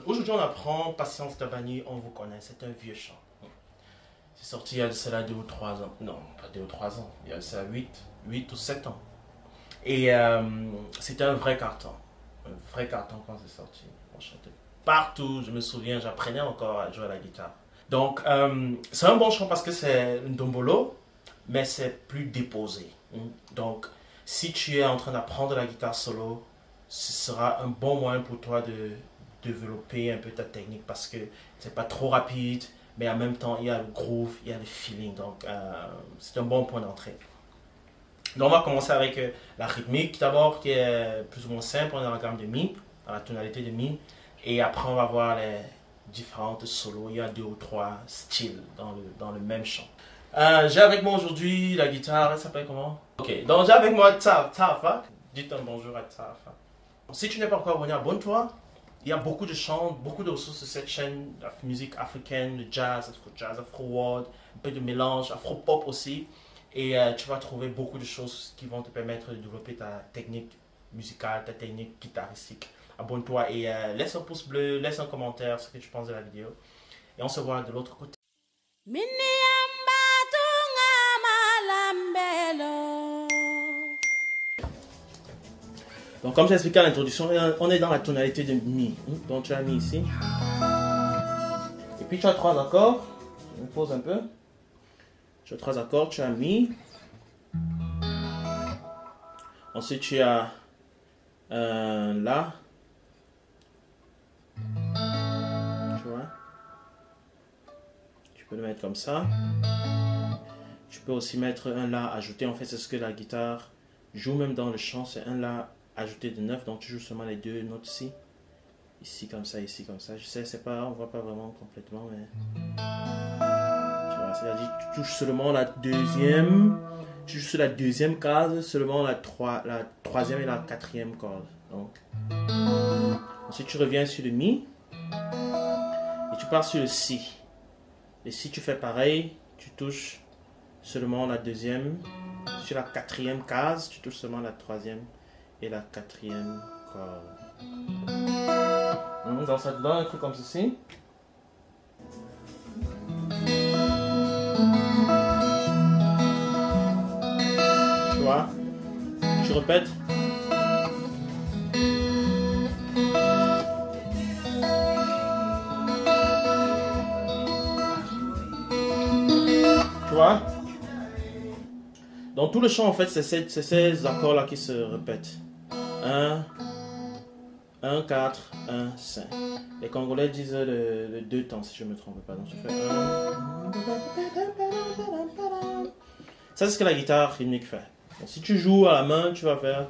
Aujourd'hui, on apprend Patience Tabani, on vous connaît, c'est un vieux chant. C'est sorti il y a de cela 2 ou 3 ans. Non, pas 2 ou 3 ans, il y a de cela 8 ou 7 ans. Et c'était un vrai carton. Un vrai carton quand c'est sorti. On chantait partout, je me souviens, j'apprenais encore à jouer à la guitare. Donc, c'est un bon chant parce que c'est un dombolo, mais c'est plus déposé. Donc, si tu es en train d'apprendre la guitare solo, ce sera un bon moyen pour toi de développer un peu ta technique parce que c'est pas trop rapide, mais en même temps, il y a le groove, il y a le feeling. Donc, c'est un bon point d'entrée. Donc, on va commencer avec la rythmique d'abord, qui est plus ou moins simple. On est dans la gamme de Mi, dans la tonalité de Mi. Et après, on va voir les différentes solos. Il y a 2 ou 3 styles dans le même chant. J'ai avec moi aujourd'hui la guitare, elle s'appelle comment? Ok, donc j'ai avec moi Tafa. Dites un bonjour à Tafa. Si tu n'es pas encore abonné, abonne-toi. Il y a beaucoup de chants, beaucoup de ressources sur cette chaîne, la musique africaine, le jazz, afro-world, un peu de mélange, afro-pop aussi. Et tu vas trouver beaucoup de choses qui vont te permettre de développer ta technique musicale, ta technique guitaristique. Abonne-toi et laisse un pouce bleu, laisse un commentaire ce que tu penses de la vidéo. Et on se voit de l'autre côté. Donc comme j'ai expliqué à l'introduction, on est dans la tonalité de Mi. Donc tu as Mi ici. Et puis tu as 3 accords. Je me pose un peu. Tu as 3 accords, tu as Mi. Ensuite tu as un La. Tu vois. Tu peux le mettre comme ça. Tu peux aussi mettre un La ajouté. En fait c'est ce que la guitare joue même dans le chant. C'est un La ajouté de 9, donc tu joues seulement les 2 notes ici. Ici comme ça, ici comme ça. Je sais, c'est pas, on voit pas vraiment complètement, mais tu vois, c'est-à-dire tu touches seulement la deuxième, tu joues sur la deuxième case, seulement la troisième et la quatrième corde. Donc, ensuite tu reviens sur le Mi et tu pars sur le Si. Et si tu fais pareil, tu touches seulement la deuxième, sur la quatrième case, tu touches seulement la troisième et la quatrième corde. Donc ça te donne un truc comme ceci. Tu vois, tu répètes. Tu vois. Dans tout le chant en fait c'est ces accords là qui se répètent. 1, 4, 1, 5. Les Congolais disent le 2 temps si je ne me trompe pas. Donc tu fais 1. Ça c'est ce que la guitare rythmique fait. Donc, si tu joues à la main, tu vas faire.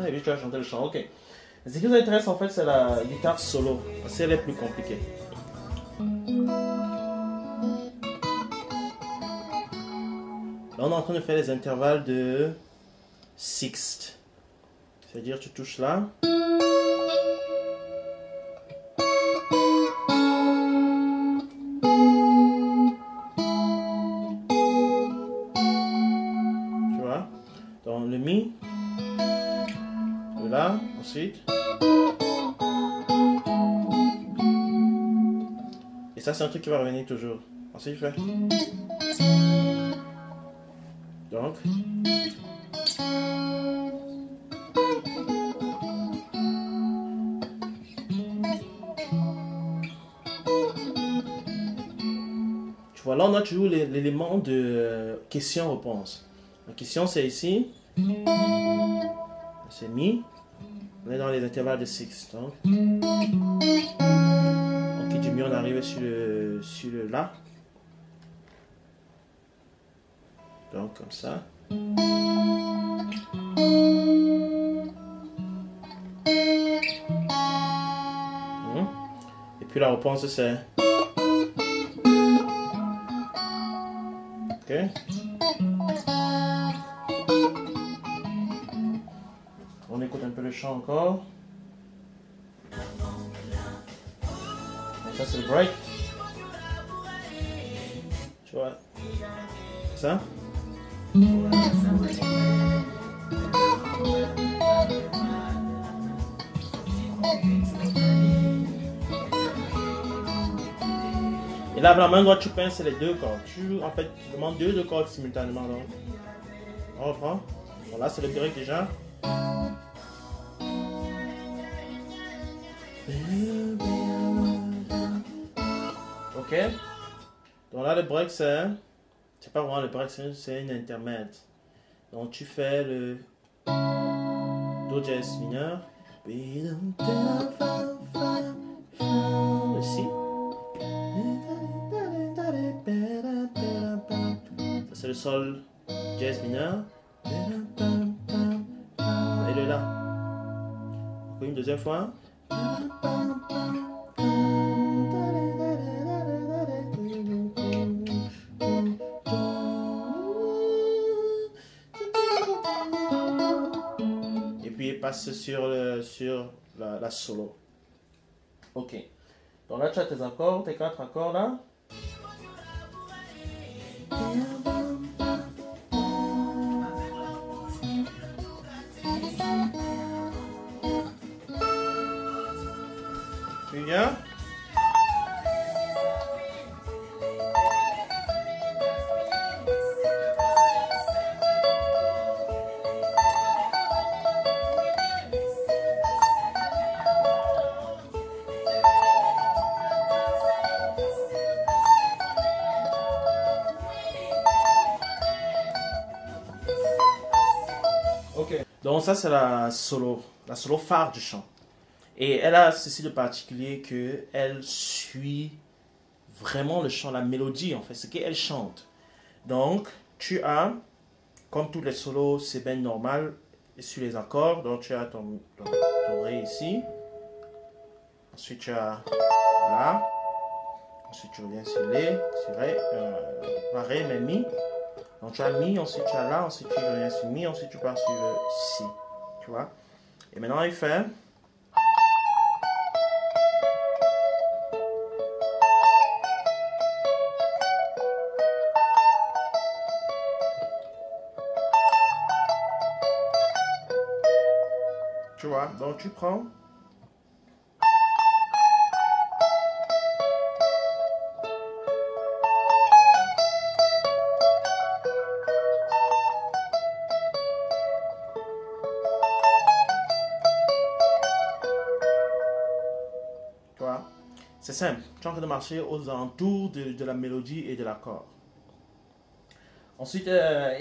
Et puis tu vas chanter le chant. Ok. Ce qui vous intéresse en fait c'est la guitare solo. Parce qu'elle est plus compliquée. Là, on est en train de faire les intervalles de sixte. C'est-à-dire, tu touches là. Tu vois? Dans le Mi. Le La, ensuite. ça, c'est un truc qui va revenir toujours. Ensuite, je fais. Donc. Tu vois, là, on a toujours l'élément de question-réponse. La question, c'est ici. C'est mi. On est dans les intervalles de 6. Donc. Ok, du mi, on arrive sur le la. Donc, comme ça. Et puis la réponse, c'est. Ok. On écoute un peu le chant encore. Et ça, c'est le break. Tu vois. Ça. Et là, la main droite, tu pinces les deux cordes. En fait, tu demandes deux cordes simultanément. Donc. On reprend. Bon, là, c'est le break déjà. Ok. Donc là, le break, c'est pas vraiment le break, c'est une intermède. Donc tu fais le Do dièse mineur. Le Si. Ça, c'est le Sol dièse mineur. Et le La. Encore une deuxième fois. Et puis il passe sur la solo. Ok. Donc là tu as tes accords, tes 4 accords là. Tu viens. Ok. Donc ça c'est la solo phare du chant. Et elle a ceci de particulier que elle suit vraiment le chant, la mélodie en fait, ce qu'elle chante. Donc tu as, comme tous les solos, c'est bien normal sur les accords. Donc tu as ton Ré ici. Ensuite tu as La. Ensuite tu reviens sur Ré, pas Ré mais Mi. Donc tu as Mi, ensuite tu as La, ensuite tu reviens sur Mi, ensuite tu pars sur le Si. Tu vois. Et maintenant il fait. Tu vois, donc tu prends. Tu vois, c'est simple. Tu es en train de marcher aux alentours de la mélodie et de l'accord. Ensuite,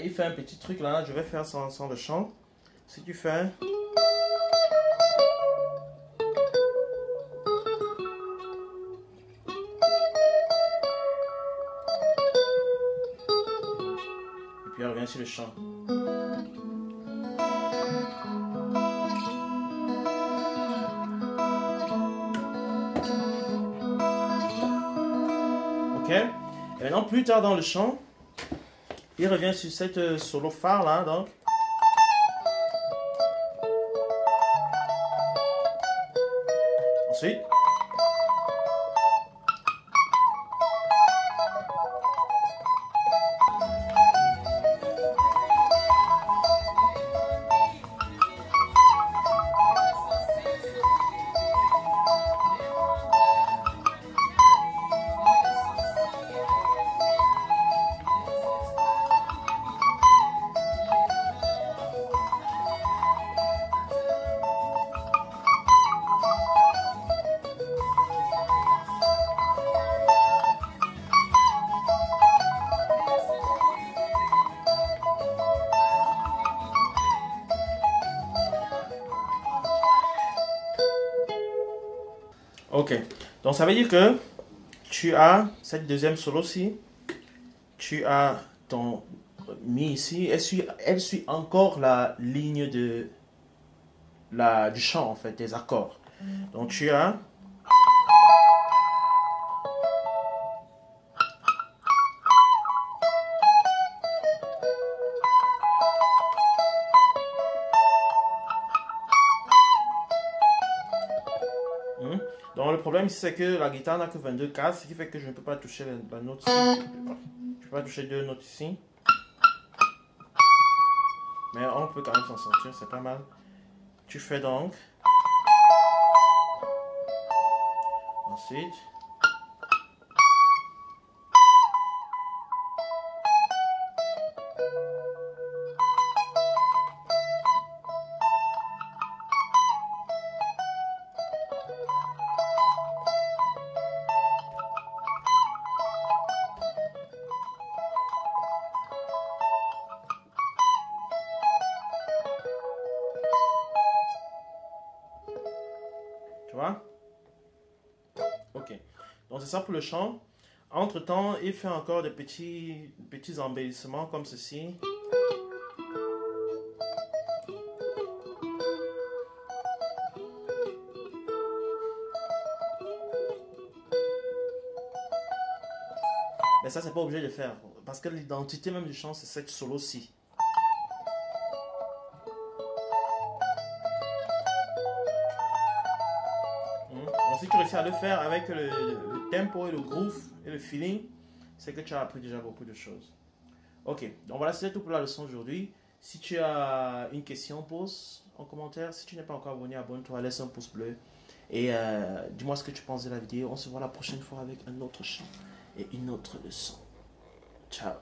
il fait un petit truc là. Je vais faire sans le chant. Si tu fais. Et puis on revient sur le chant. Ok. Et maintenant, plus tard dans le chant, il revient sur cette solo phare là. Donc. Ensuite. Ok. Donc ça veut dire que tu as cette deuxième solo-ci. Tu as ton mi ici. Elle suit encore la ligne du chant, en fait, des accords. Donc tu as... Donc le problème c'est que la guitare n'a que 22 cases, ce qui fait que je ne peux pas toucher la note ici. Je ne peux pas toucher deux notes ici. Mais on peut quand même s'en sortir, c'est pas mal. Tu fais donc. Ensuite. Tu vois? Ok. Donc c'est ça pour le chant. Entre-temps, il fait encore des petits embellissements comme ceci. Mais ça, c'est pas obligé de faire. Parce que l'identité même du chant, c'est cette solo-ci. Donc si tu réussis à le faire avec le tempo et le groove et le feeling, c'est que tu as appris déjà beaucoup de choses. Ok, donc voilà, c'est tout pour la leçon d'aujourd'hui. Si tu as une question, pose en commentaire. Si tu n'es pas encore abonné, abonne-toi, laisse un pouce bleu. Et dis-moi ce que tu penses de la vidéo. On se voit la prochaine fois avec un autre chant et une autre leçon. Ciao.